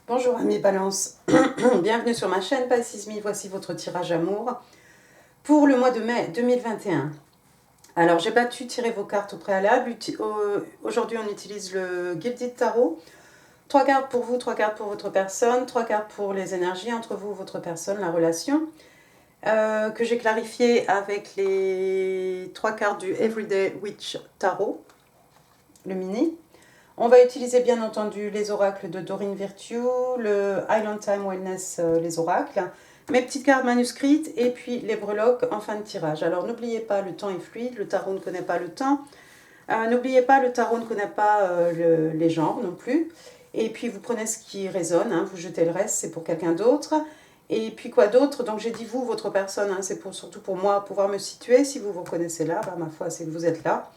Bonjour amis Balance, bienvenue sur ma chaîne Passisme, voici votre tirage amour pour le mois de mai 2021. Alors j'ai pas pu tirer vos cartes au préalable, aujourd'hui on utilise le Gilded Tarot. 3 cartes pour vous, 3 cartes pour votre personne, 3 cartes pour les énergies entre vous, votre personne, la relation. Que j'ai clarifié avec les 3 cartes du Everyday Witch Tarot, le mini. On va utiliser bien entendu les oracles de Doreen Virtue, le Island Time Wellness, les oracles, mes petites cartes manuscrites et puis les breloques en fin de tirage. Alors n'oubliez pas, le temps est fluide, le tarot ne connaît pas le temps. N'oubliez pas, le tarot ne connaît pas les genres non plus. Et puis vous prenez ce qui résonne, hein, vous jetez le reste, c'est pour quelqu'un d'autre. Et puis quoi d'autre? Donc j'ai dit vous, votre personne, hein, c'est surtout pour moi pouvoir me situer. Si vous vous reconnaissez là, bah, ma foi c'est que vous êtes là.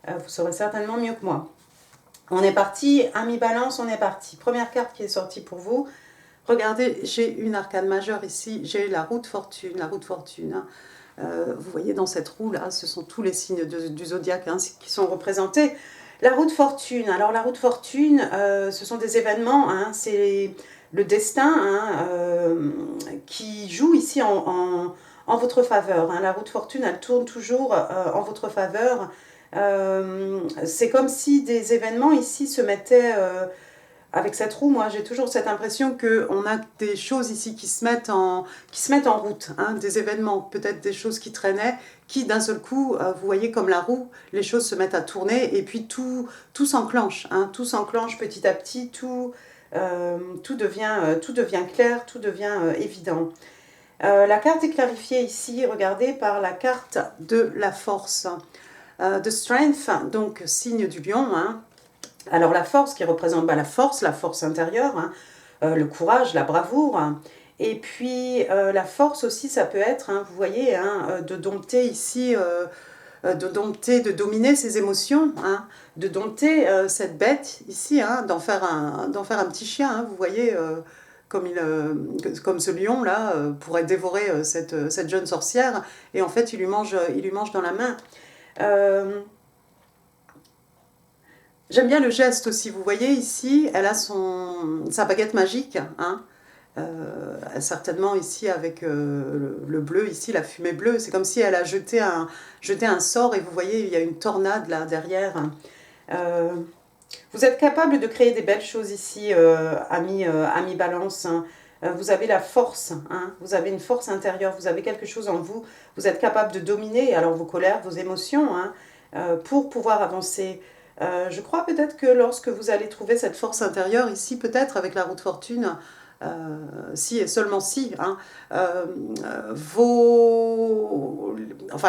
Vous saurez certainement mieux que moi. On est parti, ami Balance, on est parti. Première carte qui est sortie pour vous. Regardez, j'ai une arcane majeure ici, j'ai la roue de fortune, hein. Vous voyez dans cette roue là, ce sont tous les signes du zodiaque hein, qui sont représentés. La roue de fortune, alors la roue de fortune, ce sont des événements, hein, c'est le destin hein, qui joue ici en votre faveur. Hein. La roue de fortune, elle tourne toujours en votre faveur. C'est comme si des événements ici se mettaient avec cette roue. Moi j'ai toujours cette impression qu'on a des choses ici qui se mettent en route, hein, des événements, peut-être des choses qui traînaient, qui d'un seul coup, vous voyez comme la roue, les choses se mettent à tourner et puis tout s'enclenche, hein, tout s'enclenche petit à petit, tout devient clair, tout devient évident. La carte est clarifiée ici, regardez, par la carte de la force. The Strength, donc signe du lion. Hein. Alors la force qui représente la force intérieure, hein, le courage, la bravoure. Hein. Et puis la force aussi, ça peut être, hein, vous voyez, hein, de dompter ici, de dominer ses émotions, hein, de dompter cette bête ici, hein, d'en faire un petit chien. Hein, vous voyez, comme ce lion là pourrait dévorer cette jeune sorcière et en fait il lui mange dans la main. J'aime bien le geste aussi, vous voyez ici, elle a sa baguette magique, hein, certainement ici avec le bleu, ici la fumée bleue, c'est comme si elle a jeté un sort et vous voyez il y a une tornade là derrière. Vous êtes capable de créer des belles choses ici, ami Balance. Hein. Vous avez la force, hein, vous avez une force intérieure, vous avez quelque chose en vous, vous êtes capable de dominer alors vos colères, vos émotions, hein, pour pouvoir avancer. Je crois peut-être que lorsque vous allez trouver cette force intérieure, ici peut-être avec la roue de fortune, si et seulement si, hein,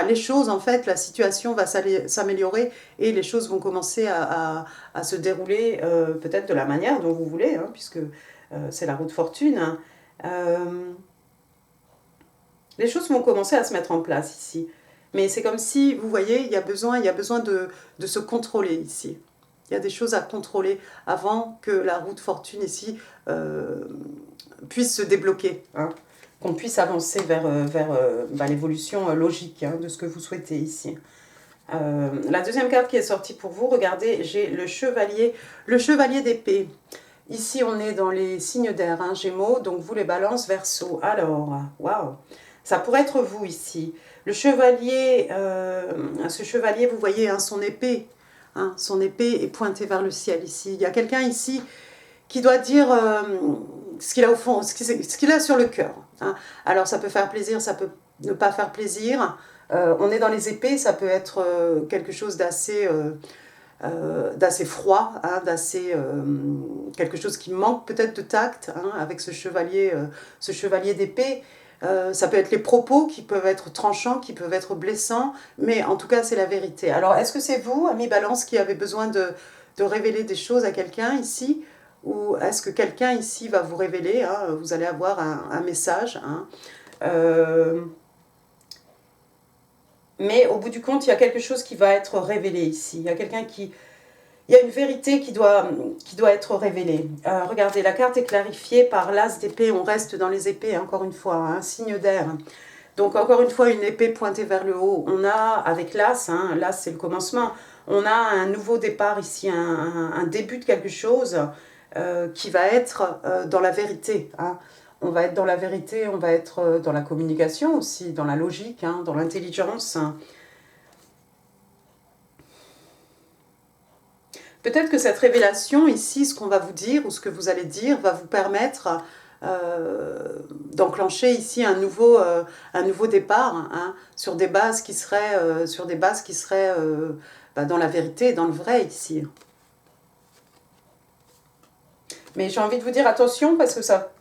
les choses en fait, la situation va s'améliorer et les choses vont commencer à se dérouler peut-être de la manière dont vous voulez, hein, puisque c'est la roue de fortune. Hein. Les choses vont commencer à se mettre en place ici. Mais c'est comme si, vous voyez, il y a besoin de se contrôler ici. Il y a des choses à contrôler avant que la roue de fortune ici puisse se débloquer. Hein. Qu'on puisse avancer vers l'évolution logique hein, de ce que vous souhaitez ici. La deuxième carte qui est sortie pour vous, regardez, j'ai le chevalier d'épée. Ici, on est dans les signes d'air, hein, Gémeaux, donc vous les balances, Verseau. Alors, waouh, ça pourrait être vous ici. Le chevalier, ce chevalier, vous voyez, hein, son épée est pointée vers le ciel ici. Il y a quelqu'un ici qui doit dire ce qu'il a au fond, ce qu'il a sur le cœur. Hein. Alors, ça peut faire plaisir, ça peut ne pas faire plaisir. On est dans les épées, ça peut être quelque chose d'assez froid, hein, quelque chose qui manque peut-être de tact hein, avec ce chevalier d'épée. Ça peut être les propos qui peuvent être tranchants, qui peuvent être blessants, mais en tout cas c'est la vérité. Alors est-ce que c'est vous, ami Balance, qui avez besoin de révéler des choses à quelqu'un ici, ou est-ce que quelqu'un ici va vous révéler, hein, vous allez avoir un message hein, mais au bout du compte, il y a quelque chose qui va être révélé ici. Il y a une vérité qui doit être révélée. Regardez, la carte est clarifiée par l'as d'épée. On reste dans les épées, encore une fois, un signe d'air. Donc, encore une fois, une épée pointée vers le haut. On a, avec l'as, hein, l'as c'est le commencement, on a un nouveau départ ici, un début de quelque chose. qui va être dans la vérité. Hein. On va être dans la vérité, on va être dans la communication aussi, dans la logique, hein, dans l'intelligence. Peut-être que cette révélation ici, ce qu'on va vous dire ou ce que vous allez dire, va vous permettre d'enclencher ici un nouveau départ, hein, sur des bases qui seraient, dans la vérité, dans le vrai ici. Mais j'ai envie de vous dire attention parce que ça,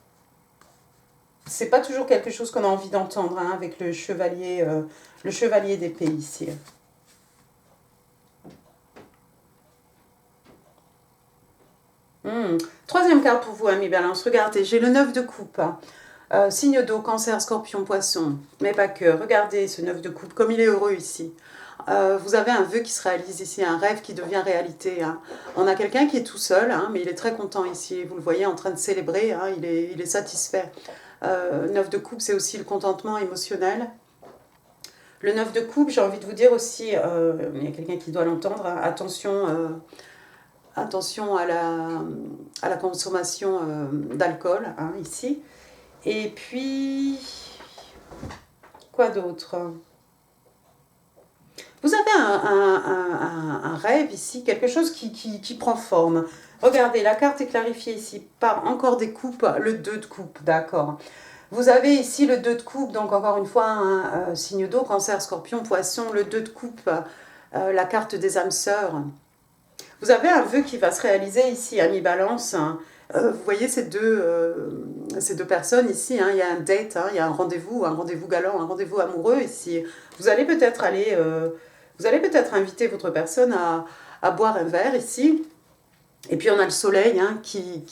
c'est pas toujours quelque chose qu'on a envie d'entendre, hein, avec le chevalier d'épée ici. Troisième carte pour vous, amis Balance. Regardez, j'ai le 9 de coupe. Signe d'eau, cancer, scorpion, poisson. Mais pas que. Regardez ce 9 de coupe, comme il est heureux ici. Vous avez un vœu qui se réalise ici, un rêve qui devient réalité. Hein. On a quelqu'un qui est tout seul, hein, mais il est très content ici. Vous le voyez en train de célébrer, hein, il est satisfait. 9 de coupe, c'est aussi le contentement émotionnel. Le 9 de coupe, j'ai envie de vous dire aussi, il y a quelqu'un qui doit l'entendre, hein, attention à la consommation d'alcool, hein, ici. Et puis, quoi d'autre? Vous avez un rêve ici, quelque chose qui prend forme. Regardez, la carte est clarifiée ici par encore des coupes, le 2 de coupe, d'accord. Vous avez ici le 2 de coupe, donc encore une fois, un signe d'eau, cancer, scorpion, poisson, le 2 de coupe, la carte des âmes sœurs. Vous avez un vœu qui va se réaliser ici, ami Balance. Vous voyez ces deux personnes ici, hein, il y a un date, hein, il y a un rendez-vous galant, un rendez-vous amoureux ici. Vous allez peut-être inviter votre personne à boire un verre ici. Et puis on a le soleil, hein, qui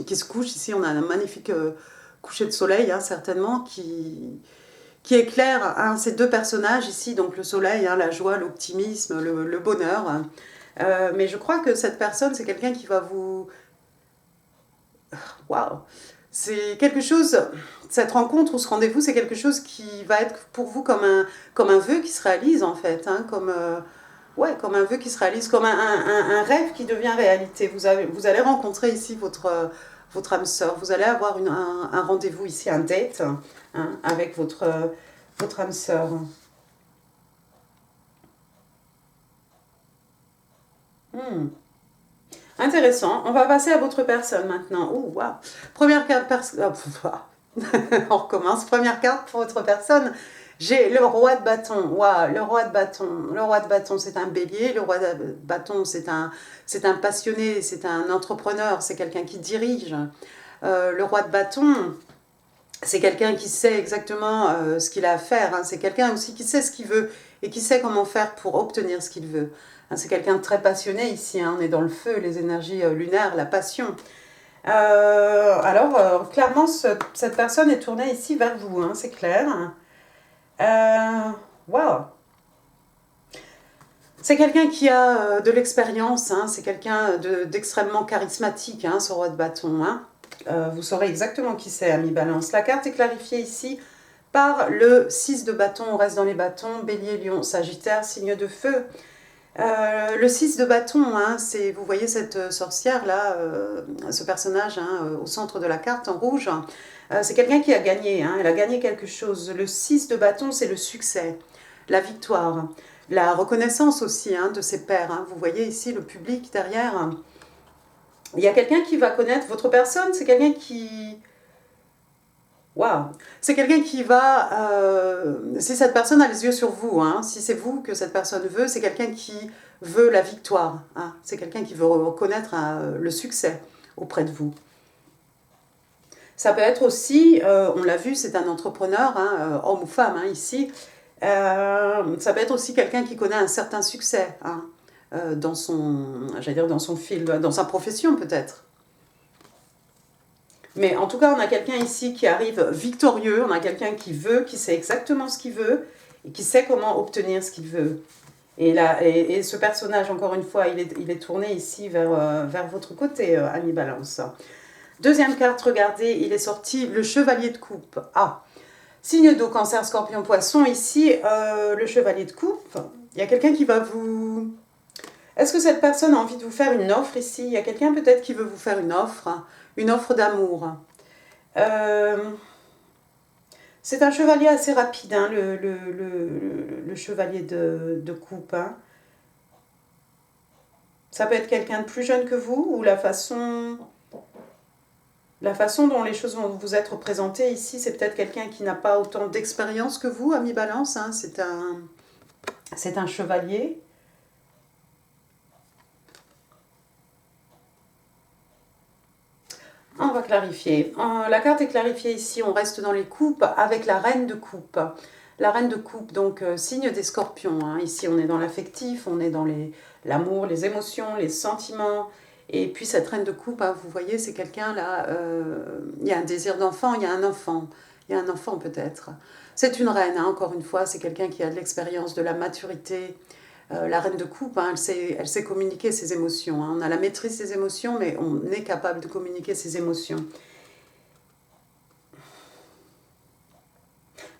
se couche ici, on a un magnifique coucher de soleil, hein, certainement, qui éclaire, hein, ces deux personnages ici, donc le soleil, hein, la joie, l'optimisme, le bonheur. Mais je crois que cette personne, c'est quelqu'un qui va vous... Waouh! C'est quelque chose, cette rencontre ou ce rendez-vous, c'est quelque chose qui va être pour vous comme un vœu qui se réalise en fait, hein, comme un vœu qui se réalise, comme un rêve qui devient réalité. Vous allez rencontrer ici votre âme sœur, vous allez avoir un rendez-vous ici, un date, hein, avec votre âme sœur. Intéressant. On va passer à votre personne maintenant. Oh, waouh. Première carte on recommence. Première carte pour votre personne. J'ai le roi de bâton. Waouh, le roi de bâton. Le roi de bâton, c'est un bélier. Le roi de bâton, c'est un passionné, c'est un entrepreneur, c'est quelqu'un qui dirige. Le roi de bâton, c'est quelqu'un qui sait exactement ce qu'il a à faire. Hein. C'est quelqu'un aussi qui sait ce qu'il veut et qui sait comment faire pour obtenir ce qu'il veut. Hein, c'est quelqu'un de très passionné ici. Hein. On est dans le feu, les énergies lunaires, la passion. Clairement, cette personne est tournée ici vers vous, hein, c'est clair. Waouh! C'est quelqu'un qui a de l'expérience, hein, c'est quelqu'un d'extrêmement charismatique, hein, ce roi de bâton. Hein. Vous saurez exactement qui c'est, ami Balance. La carte est clarifiée ici par le 6 de bâton. On reste dans les bâtons. Bélier, lion, sagittaire, signe de feu. Le 6 de bâton, hein, vous voyez cette sorcière-là, ce personnage, hein, au centre de la carte en rouge. C'est quelqu'un qui a gagné. Hein, elle a gagné quelque chose. Le 6 de bâton, c'est le succès, la victoire, la reconnaissance aussi, hein, de ses pairs. Hein. Vous voyez ici le public derrière. Il y a quelqu'un qui va connaître votre personne, c'est quelqu'un qui... Waouh! C'est quelqu'un qui va... si cette personne a les yeux sur vous, hein, si c'est vous que cette personne veut, c'est quelqu'un qui veut la victoire. Hein, c'est quelqu'un qui veut reconnaître le succès auprès de vous. Ça peut être aussi, on l'a vu, c'est un entrepreneur, hein, homme ou femme, hein, ici. Ça peut être aussi quelqu'un qui connaît un certain succès, hein, dans son fil, dans sa profession peut-être. Mais en tout cas, on a quelqu'un ici qui arrive victorieux, on a quelqu'un qui veut, qui sait exactement ce qu'il veut et qui sait comment obtenir ce qu'il veut. Et ce personnage, encore une fois, il est tourné ici vers votre côté, ami Balance. Deuxième carte, regardez, il est sorti le chevalier de coupe. Ah, signe d'eau, cancer, scorpion, poisson. Ici, le chevalier de coupe, il y a quelqu'un qui va vous... Est-ce que cette personne a envie de vous faire une offre ici? Il y a quelqu'un peut-être qui veut vous faire une offre d'amour. C'est un chevalier assez rapide, hein, le chevalier de coupe. Hein. Ça peut être quelqu'un de plus jeune que vous ou la façon dont les choses vont vous être présentées ici, c'est peut-être quelqu'un qui n'a pas autant d'expérience que vous, ami Balance. Hein. C'est un chevalier. On va clarifier. La carte est clarifiée ici. On reste dans les coupes avec la reine de coupe. La reine de coupe, donc signe des scorpions. Hein. Ici, on est dans l'affectif, on est dans l'amour, les émotions, les sentiments. Et puis cette reine de coupe, hein, vous voyez, c'est quelqu'un là, il y a un désir d'enfant, il y a un enfant. Il y a un enfant peut-être. C'est une reine, hein, encore une fois, c'est quelqu'un qui a de l'expérience, de la maturité. La reine de coupe, hein, elle sait communiquer ses émotions. Hein. On a la maîtrise des émotions, mais on est capable de communiquer ses émotions.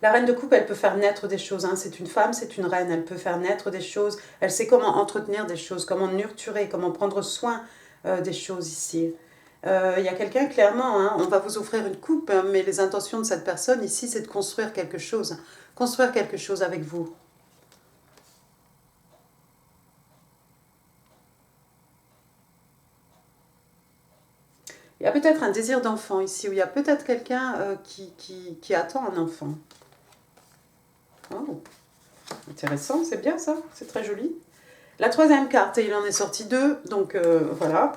La reine de coupe, elle peut faire naître des choses. Hein. C'est une femme, c'est une reine. Elle peut faire naître des choses. Elle sait comment entretenir des choses, comment nurturer, comment prendre soin des choses ici. Il y a quelqu'un, clairement, hein, on va vous offrir une coupe, hein, mais les intentions de cette personne ici, c'est de construire quelque chose. Construire quelque chose avec vous. Il y a peut-être un désir d'enfant ici, où il y a peut-être quelqu'un qui attend un enfant. Oh, intéressant, c'est bien ça, c'est très joli. La troisième carte, et il en est sorti deux, donc voilà.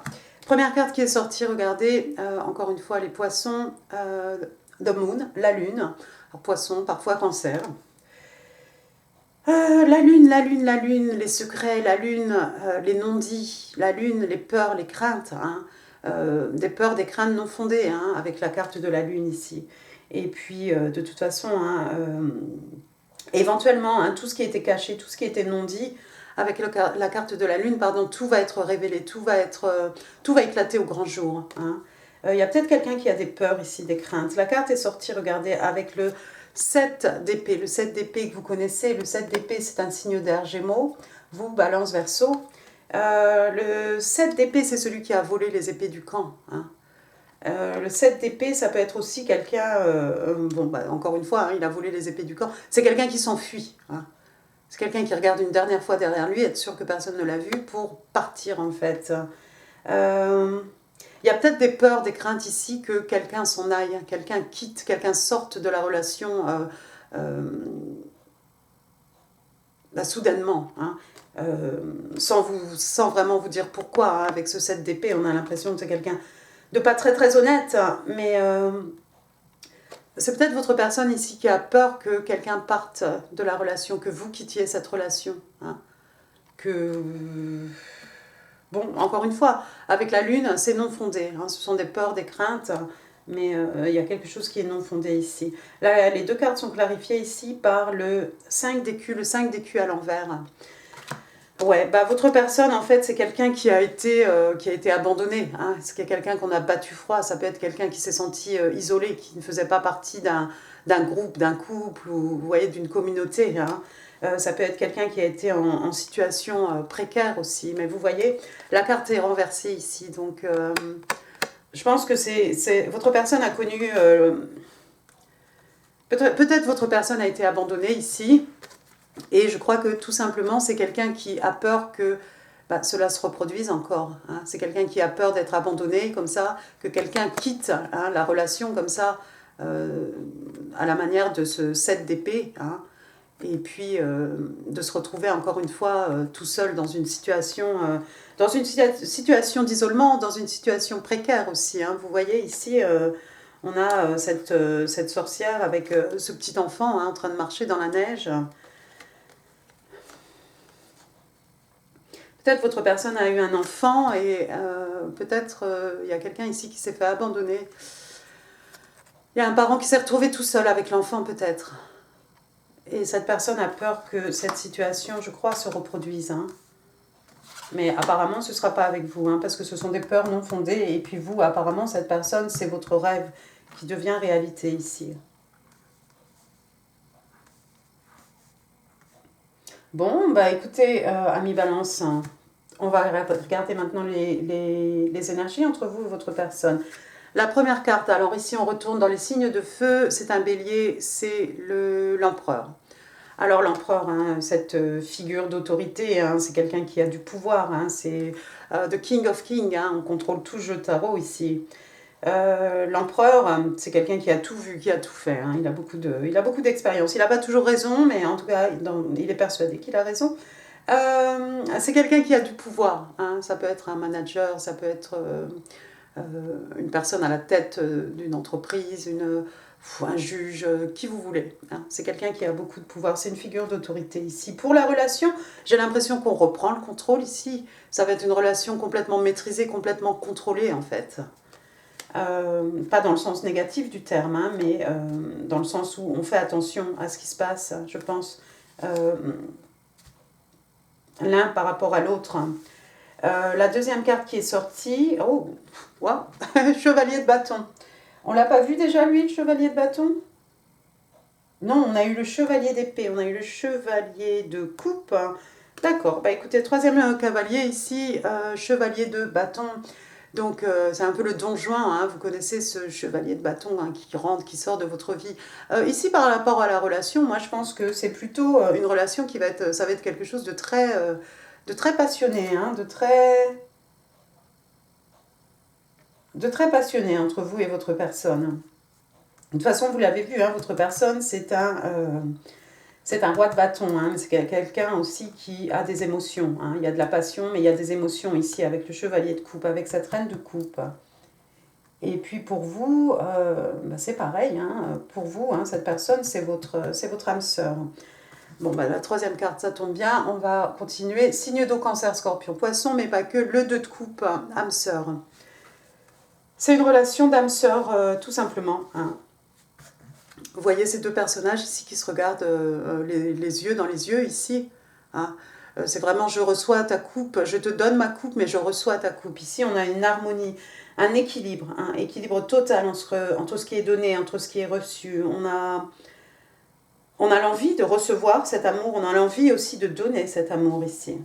Première carte qui est sortie, regardez, encore une fois, les poissons, the moon, la lune. Alors, poisson, parfois cancer. La lune, les secrets, la lune, les non-dits, la lune, les peurs, les craintes, hein, des peurs, des craintes non fondées, hein, avec la carte de la lune ici. Et puis, de toute façon, hein, éventuellement, hein, tout ce qui était caché, tout ce qui était non dit, avec la carte de la lune, pardon, tout va être révélé, tout va éclater au grand jour. Hein. Il y a peut-être quelqu'un qui a des peurs ici, des craintes. La carte est sortie, regardez, avec le 7 d'épée. Le 7 d'épée que vous connaissez, le 7 d'épée, c'est un signe d'air Gémeaux. Vous, Balance, Verseau. Le 7 d'épée, c'est celui qui a volé les épées du camp. Hein. Le 7 d'épée, ça peut être aussi quelqu'un, bon, bah, encore une fois, hein, il a volé les épées du camp. C'est quelqu'un qui s'enfuit. Hein. C'est quelqu'un qui regarde une dernière fois derrière lui, être sûr que personne ne l'a vu, pour partir en fait. Il y a peut-être des peurs, des craintes ici que quelqu'un s'en aille, quelqu'un quitte, quelqu'un sorte de la relation soudainement. Hein. Sans vraiment vous dire pourquoi. Hein. Avec ce 7 d'épée, on a l'impression que c'est quelqu'un de pas très très honnête, mais c'est peut-être votre personne ici qui a peur que quelqu'un parte de la relation, que vous quittiez cette relation. Hein. Bon, encore une fois, avec la lune, c'est non fondé. Hein. Ce sont des peurs, des craintes, mais il y a quelque chose qui est non fondé ici. Là, les deux cartes sont clarifiées ici par le 5 d'écus, le 5 d'écus à l'envers. Ouais, bah votre personne, en fait, c'est quelqu'un qui a été abandonné. Hein. C'est quelqu'un qu'on a battu froid. Ça peut être quelqu'un qui s'est senti isolé, qui ne faisait pas partie d'un groupe, d'un couple, ou vous voyez, d'une communauté. Hein. Ça peut être quelqu'un qui a été en situation précaire aussi. Mais vous voyez, la carte est renversée ici. Donc, je pense que votre personne a connu... peut-être votre personne a été abandonnée ici. Et je crois que tout simplement, c'est quelqu'un qui a peur que cela se reproduise encore. Hein. C'est quelqu'un qui a peur d'être abandonné comme ça, que quelqu'un quitte hein, la relation comme ça, à la manière de ce 7 d'épée. Hein. Et puis de se retrouver encore une fois tout seul dans une situation d'isolement, dans une situation précaire aussi. Hein. Vous voyez ici... on a cette sorcière avec ce petit enfant hein, en train de marcher dans la neige. Peut-être votre personne a eu un enfant et peut-être il y a quelqu'un ici qui s'est fait abandonner. Il y a un parent qui s'est retrouvé tout seul avec l'enfant peut-être. Et cette personne a peur que cette situation, je crois, se reproduise. Hein. Mais apparemment, ce ne sera pas avec vous, hein, parce que ce sont des peurs non fondées. Et puis vous, apparemment, cette personne, c'est votre rêve qui devient réalité ici. Bon, bah écoutez, ami Balance, On va regarder maintenant les énergies entre vous et votre personne. La première carte, alors ici on retourne dans les signes de feu, c'est un bélier, c'est l'empereur. Alors l'empereur, hein, cette figure d'autorité, hein, c'est quelqu'un qui a du pouvoir, hein, c'est the king of kings, hein, on contrôle tout le jeu tarot ici. L'empereur, c'est quelqu'un qui a tout vu, qui a tout fait, hein, il a beaucoup d'expérience. Il n'a pas toujours raison, mais en tout cas, il est persuadé qu'il a raison. C'est quelqu'un qui a du pouvoir, hein, ça peut être un manager, ça peut être une personne à la tête d'une entreprise, un juge, qui vous voulez. Hein. C'est quelqu'un qui a beaucoup de pouvoir, c'est une figure d'autorité ici. Pour la relation, j'ai l'impression qu'on reprend le contrôle ici. Ça va être une relation complètement maîtrisée, complètement contrôlée en fait. Pas dans le sens négatif du terme, hein, mais dans le sens où on fait attention à ce qui se passe, je pense, l'un par rapport à l'autre. La deuxième carte qui est sortie, oh, wow. Chevalier de bâton. On l'a pas vu déjà lui, le chevalier de bâton? Non, on a eu le chevalier d'épée, on a eu le chevalier de coupe. D'accord, bah écoutez, troisième cavalier ici, chevalier de bâton. Donc c'est un peu le Don Juan, hein, vous connaissez ce chevalier de bâton hein, qui rentre, qui sort de votre vie. Ici par rapport à la relation, moi je pense que c'est plutôt une relation qui va être, ça va être quelque chose de très passionné, hein, de très passionné entre vous et votre personne. De toute façon, vous l'avez vu, hein, votre personne, c'est un roi de bâton, hein, c'est quelqu'un aussi qui a des émotions. Hein. Il y a de la passion, mais il y a des émotions ici avec le chevalier de coupe, avec cette reine de coupe. Et puis pour vous, bah c'est pareil, hein, pour vous, hein, cette personne, c'est votre âme sœur. Bon, bah, la troisième carte, ça tombe bien, on va continuer. Signe d'eau, cancer, scorpion, poisson, mais pas que, le 2 de coupe, âme sœur. C'est une relation d'âme sœur, tout simplement. Hein. Vous voyez ces deux personnages ici qui se regardent les yeux dans les yeux ici. Hein. C'est vraiment je reçois ta coupe, je te donne ma coupe, mais je reçois ta coupe. Ici, on a une harmonie, un équilibre total entre ce qui est donné, entre ce qui est reçu. On a l'envie de recevoir cet amour, on a l'envie aussi de donner cet amour ici.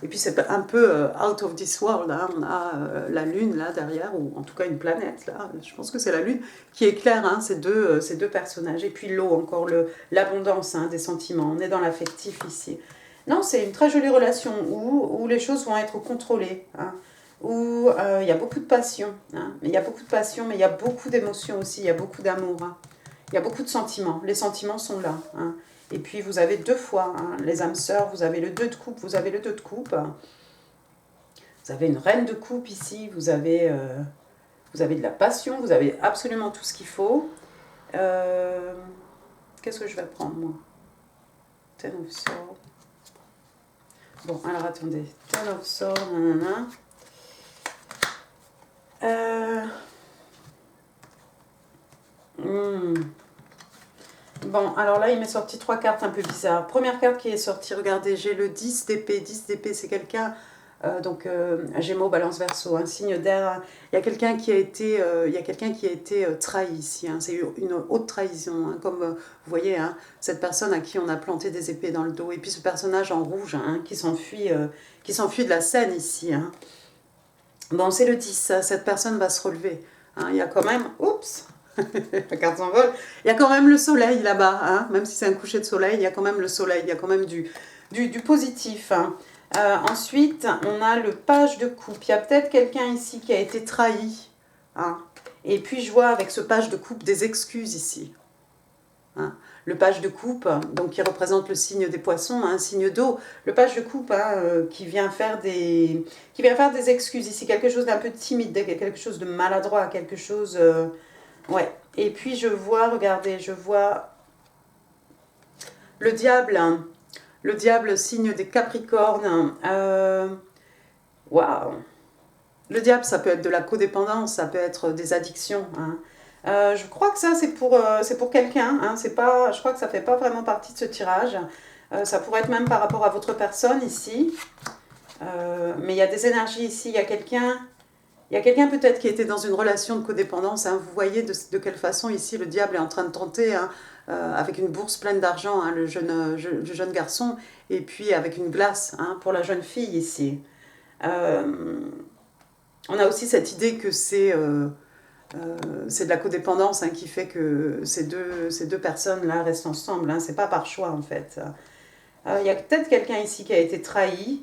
Et puis c'est un peu out of this world, hein. On a la lune là derrière, ou en tout cas une planète là, je pense que c'est la lune, qui éclaire hein, ces deux personnages. Et puis l'eau, encore l'abondance hein, des sentiments, on est dans l'affectif ici. Non, c'est une très jolie relation où les choses vont être contrôlées, hein, où il y a beaucoup de passion. Hein. Il y a beaucoup de passion, mais il y a beaucoup d'émotions aussi, il y a beaucoup d'amour. Hein. Il y a beaucoup de sentiments, les sentiments sont là. Hein. Et puis vous avez deux fois hein, les âmes sœurs, vous avez le 2 de coupe, vous avez le 2 de coupe. Vous avez une reine de coupe ici, vous avez de la passion, vous avez absolument tout ce qu'il faut. Qu'est-ce que je vais prendre moi? Ten of Swords. Bon, alors attendez. Ten of Swords, nanana. Bon, alors là, il m'est sorti 3 cartes un peu bizarres. Première carte qui est sortie, regardez, j'ai le 10 d'épée. 10 d'épée, c'est quelqu'un, Gémeaux, Balance, Verseau, un signe d'air. Il y a quelqu'un qui a été, trahi ici. Hein. C'est une haute trahison. Hein, comme vous voyez, hein, cette personne à qui on a planté des épées dans le dos. Et puis ce personnage en rouge hein, qui s'enfuit de la scène ici. Hein. Bon, c'est le 10. Cette personne va se relever. Hein. Il y a quand même... Oups. La carte s'envole. Il y a quand même le soleil là-bas, hein. Même si c'est un coucher de soleil, il y a quand même le soleil, il y a quand même du positif. Hein. Ensuite, on a le page de coupe. Il y a peut-être quelqu'un ici qui a été trahi. Hein. Et puis, je vois avec ce page de coupe des excuses ici. Hein. Le page de coupe, donc qui représente le signe des poissons, un signe d'eau. Le page de coupe hein, qui vient faire des excuses ici. Quelque chose d'un peu timide, quelque chose de maladroit, quelque chose... Ouais, et puis je vois, regardez, je vois le diable, signe des Capricornes. Waouh! Le diable, ça peut être de la codépendance, ça peut être des addictions. Hein. Je crois que ça, c'est pour quelqu'un. Hein, je crois que ça ne fait pas vraiment partie de ce tirage. Ça pourrait être même par rapport à votre personne ici. Mais il y a des énergies ici, il y a quelqu'un... Il y a quelqu'un peut-être qui était dans une relation de codépendance. Hein. Vous voyez de quelle façon ici le diable est en train de tenter hein, avec une bourse pleine d'argent, hein, le jeune garçon, et puis avec une glace, hein, pour la jeune fille ici. On a aussi cette idée que c'est de la codépendance, hein, qui fait que ces deux personnes-là restent ensemble. Hein, c'est pas par choix, en fait. Il y a peut-être quelqu'un ici qui a été trahi.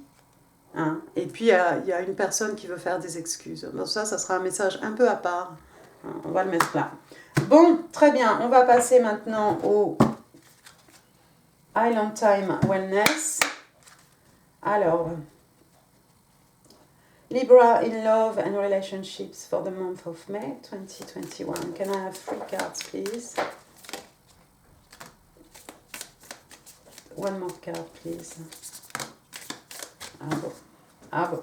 Hein, et puis, il y a une personne qui veut faire des excuses. Donc ça sera un message un peu à part. Hein, on va le mettre là. Bon, très bien. On va passer maintenant au Island Time Wellness. Alors... Libra in love and relationships for the month of May 2021. Can I have 3 cards, please? One more card, please. Ah bon. Ah bon.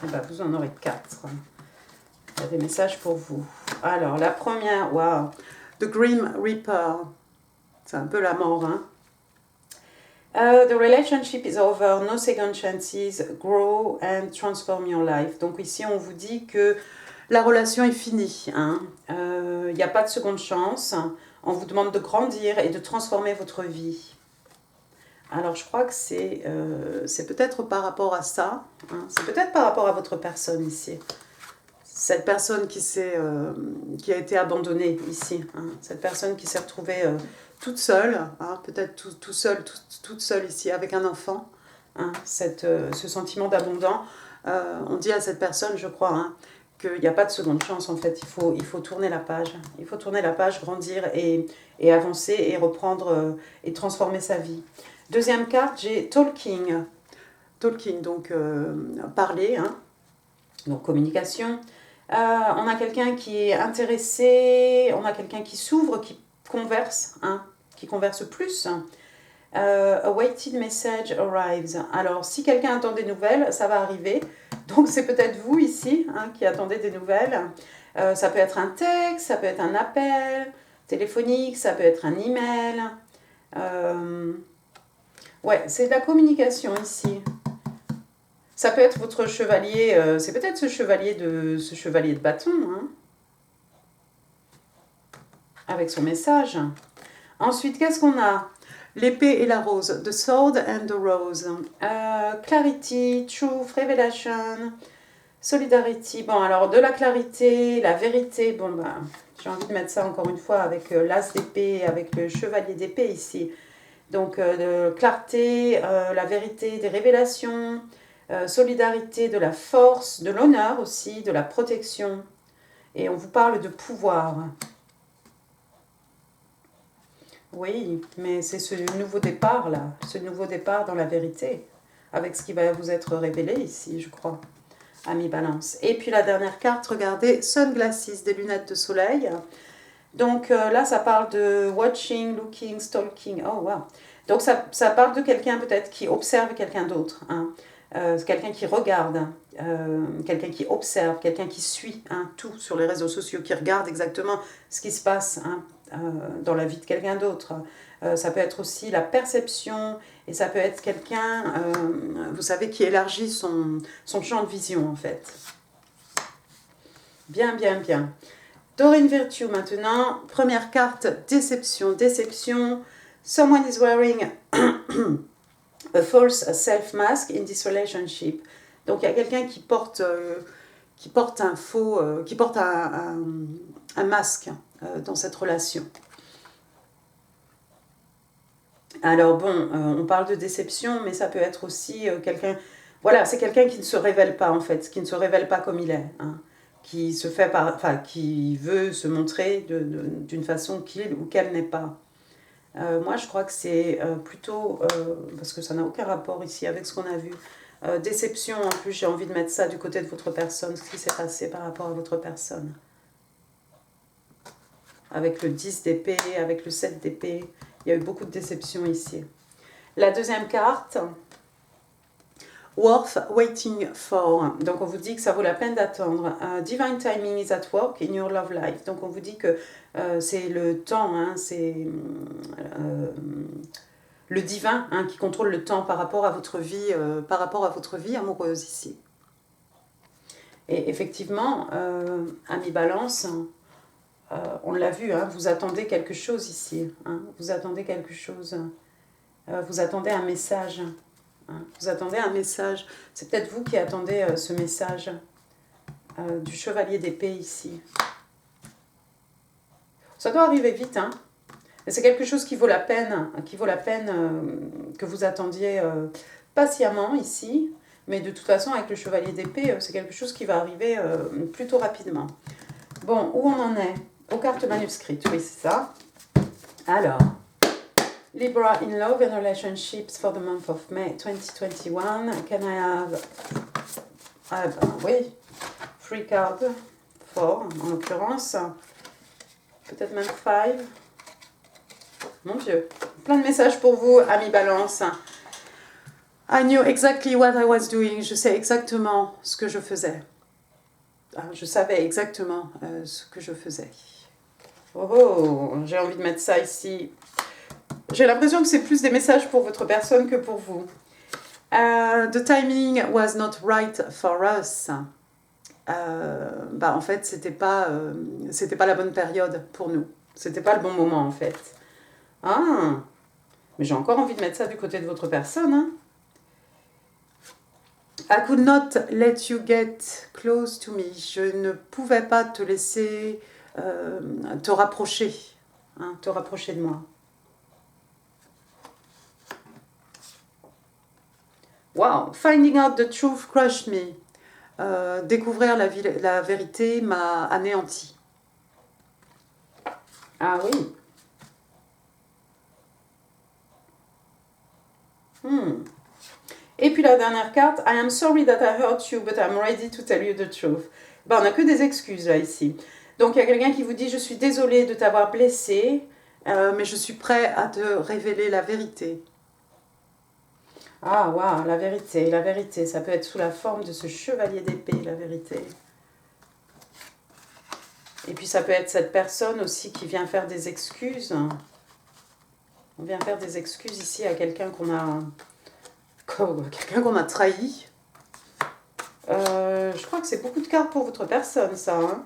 Eh ben, vous en aurez 4. Il y a des messages pour vous. Alors, la première, wow. The Grim Reaper. C'est un peu la mort, hein. The relationship is over, no second chances, grow and transform your life. Donc ici, on vous dit que la relation est finie. Hein. Il n'y a pas de seconde chance. On vous demande de grandir et de transformer votre vie. Alors, je crois que c'est peut-être par rapport à ça. Hein. C'est peut-être par rapport à votre personne ici. Cette personne qui a été abandonnée ici. Hein. Cette personne qui s'est retrouvée... toute seule, hein, peut-être toute seule ici, avec un enfant, hein, ce sentiment d'abondant. On dit à cette personne, je crois, hein, qu'il n'y a pas de seconde chance, en fait, il faut tourner la page. Il faut tourner la page, grandir et avancer et reprendre et transformer sa vie. Deuxième carte, j'ai Talking. Talking, donc parler, hein, donc communication. On a quelqu'un qui est intéressé, on a quelqu'un qui s'ouvre, qui converse, hein, qui converse plus. A waited message arrives. Alors, si quelqu'un attend des nouvelles, ça va arriver. Donc, c'est peut-être vous ici, hein, qui attendez des nouvelles. Ça peut être un texte, ça peut être un appel téléphonique, ça peut être un email. Ouais, c'est de la communication ici. Ça peut être votre chevalier, c'est peut-être ce chevalier de bâton, hein, avec son message. Ensuite, qu'est-ce qu'on a? L'épée et la rose. The sword and the rose. Clarity, truth, revelation, solidarity. Bon, alors, de la clarité, la vérité. Bon, ben, j'ai envie de mettre ça encore une fois avec l'as d'épée, avec le chevalier d'épée ici. Donc, de clarté, la vérité, des révélations, solidarité, de la force, de l'honneur aussi, de la protection. Et on vous parle de pouvoir. Oui, mais c'est ce nouveau départ là, ce nouveau départ dans la vérité, avec ce qui va vous être révélé ici, je crois, ami Balance. Et puis la dernière carte, regardez, Sunglasses, des lunettes de soleil. Donc là, ça parle de watching, looking, stalking. Oh, wow. Donc ça parle de quelqu'un peut-être qui observe quelqu'un d'autre, hein. Quelqu'un qui regarde, quelqu'un qui observe, quelqu'un qui suit, hein, tout sur les réseaux sociaux, qui regarde exactement ce qui se passe, hein, dans la vie de quelqu'un d'autre. Ça peut être aussi la perception, et ça peut être quelqu'un, vous savez, qui élargit son champ de vision, en fait. Bien, bien, bien. Doreen Virtue maintenant. Première carte, déception. Déception. Someone is wearing a false self-mask in this relationship. Donc, il y a quelqu'un qui porte un masque dans cette relation. Alors bon, on parle de déception, mais ça peut être aussi quelqu'un... Voilà, c'est quelqu'un qui ne se révèle pas en fait, qui ne se révèle pas comme il est, hein, qui veut se montrer d'une façon qu'il ou qu'elle n'est pas. Moi, je crois que c'est plutôt, parce que ça n'a aucun rapport ici avec ce qu'on a vu, déception, en plus j'ai envie de mettre ça du côté de votre personne, ce qui s'est passé par rapport à votre personne. Avec le 10 d'épée, avec le 7 d'épée, il y a eu beaucoup de déceptions ici. La deuxième carte, Worth Waiting For. Donc on vous dit que ça vaut la peine d'attendre. Divine timing is at work in your love life. Donc on vous dit que c'est le temps, hein, c'est le divin, hein, qui contrôle le temps par rapport à votre vie amoureuse ici. Et effectivement, ami Balance, On l'a vu, hein, vous attendez quelque chose ici. Hein, vous attendez quelque chose. Vous attendez un message. Hein, vous attendez un message. C'est peut-être vous qui attendez ce message du chevalier d'épée ici. Ça doit arriver vite, hein. C'est quelque chose qui vaut la peine, que vous attendiez patiemment ici. Mais de toute façon, avec le chevalier d'épée, c'est quelque chose qui va arriver plutôt rapidement. Bon, où on en est? Aux cartes manuscrites, oui, c'est ça. Alors, Libra in love and relationships for the month of May 2021. Can I have... Ah ben oui, 3 cards, 4 en l'occurrence. Peut-être même 5. Mon Dieu, plein de messages pour vous, amis Balance. I knew exactly what I was doing. Je sais exactement ce que je faisais. Je savais exactement ce que je faisais. Oh, j'ai envie de mettre ça ici. J'ai l'impression que c'est plus des messages pour votre personne que pour vous. The timing was not right for us. En fait, c'était pas la bonne période pour nous. C'était pas le bon moment, en fait. Ah, mais j'ai encore envie de mettre ça du côté de votre personne. Hein. I could not let you get close to me. Je ne pouvais pas te laisser te rapprocher. Hein, te rapprocher de moi. Wow, finding out the truth crushed me. Découvrir la vérité m'a anéanti. Ah oui. Et puis la dernière carte, I am sorry that I hurt you, but I'm ready to tell you the truth. Ben, on n'a que des excuses là ici. Donc il y a quelqu'un qui vous dit, je suis désolée de t'avoir blessé, mais je suis prêt à te révéler la vérité. Ah waouh, la vérité, ça peut être sous la forme de ce chevalier d'épée, la vérité. Et puis ça peut être cette personne aussi qui vient faire des excuses. On vient faire des excuses ici à quelqu'un qu'on a trahi. Je crois que c'est beaucoup de cartes pour votre personne, ça. Hein.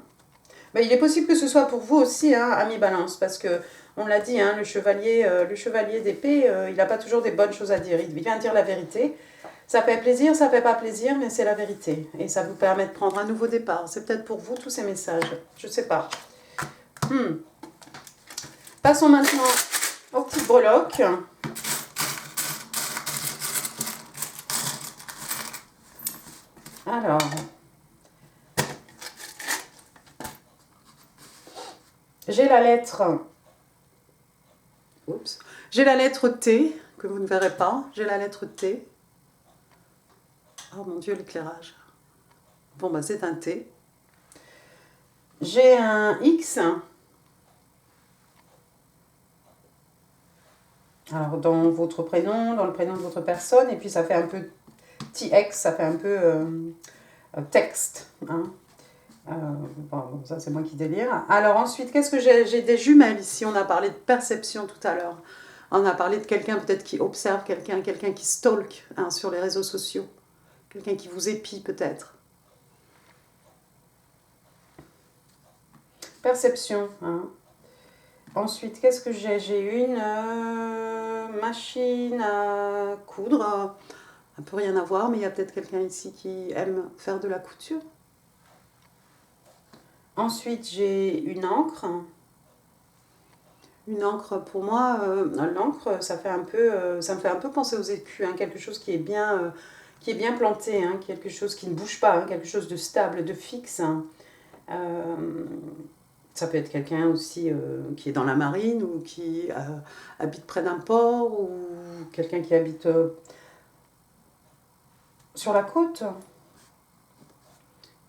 Mais il est possible que ce soit pour vous aussi, hein, ami Balance, parce que on l'a dit, hein, le chevalier d'épée, il n'a pas toujours des bonnes choses à dire. Il vient dire la vérité. Ça fait plaisir, ça fait pas plaisir, mais c'est la vérité. Et ça vous permet de prendre un nouveau départ. C'est peut-être pour vous tous ces messages. Je ne sais pas. Passons maintenant aux petites breloques. Alors, j'ai la lettre... Oups. J'ai la lettre T, que vous ne verrez pas. J'ai la lettre T. Oh mon Dieu, l'éclairage. Bon, bah c'est un T. J'ai un X. Alors, dans votre prénom, dans le prénom de votre personne, et puis ça fait un peu TX, ça fait un peu texte. Hein. Bon, ça, c'est moi qui délire. Alors ensuite, qu'est-ce que j'ai? J'ai des jumelles ici. On a parlé de perception tout à l'heure. On a parlé de quelqu'un peut-être qui observe quelqu'un qui stalk hein, sur les réseaux sociaux. Quelqu'un qui vous épie peut-être. Perception. Hein. Ensuite, qu'est-ce que j'ai? J'ai une machine à coudre. Ça peut rien à voir, mais il y a peut-être quelqu'un ici qui aime faire de la couture. Ensuite, j'ai une encre. Une encre, pour moi, l'encre, ça me fait un peu penser aux écus, hein, quelque chose qui est bien planté, hein, quelque chose qui ne bouge pas, hein, quelque chose de stable, de fixe. Hein. Ça peut être quelqu'un aussi qui est dans la marine ou qui habite près d'un port ou quelqu'un qui habite sur la côte.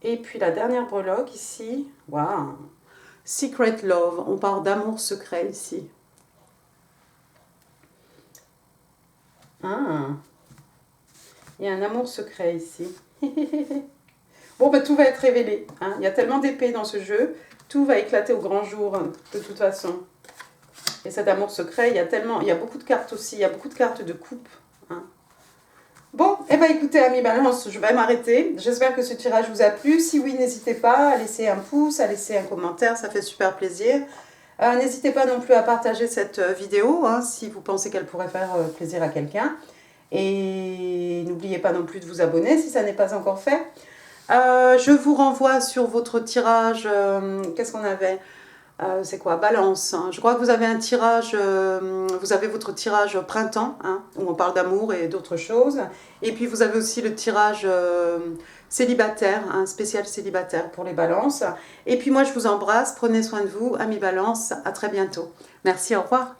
Et puis la dernière breloque ici, waouh, Secret Love, on parle d'amour secret ici. Ah, il y a un amour secret ici. Bon, bah, tout va être révélé. Hein. Il y a tellement d'épées dans ce jeu, tout va éclater au grand jour, de toute façon. Et cet amour secret, il y a beaucoup de cartes aussi, il y a beaucoup de cartes de coupe. Hein. Bon, eh ben écoutez, amis Balance, je vais m'arrêter. J'espère que ce tirage vous a plu. Si oui, n'hésitez pas à laisser un pouce, à laisser un commentaire, ça fait super plaisir. N'hésitez pas non plus à partager cette vidéo hein, si vous pensez qu'elle pourrait faire plaisir à quelqu'un. Et n'oubliez pas non plus de vous abonner si ça n'est pas encore fait. Je vous renvoie sur votre tirage. Qu'est-ce qu'on avait c'est quoi? Balance. Hein. Je crois que vous avez un tirage, vous avez votre tirage printemps, hein, où on parle d'amour et d'autres choses. Et puis vous avez aussi le tirage célibataire, un spécial célibataire pour les balances. Et puis moi je vous embrasse, prenez soin de vous, amis balance, à très bientôt. Merci, au revoir.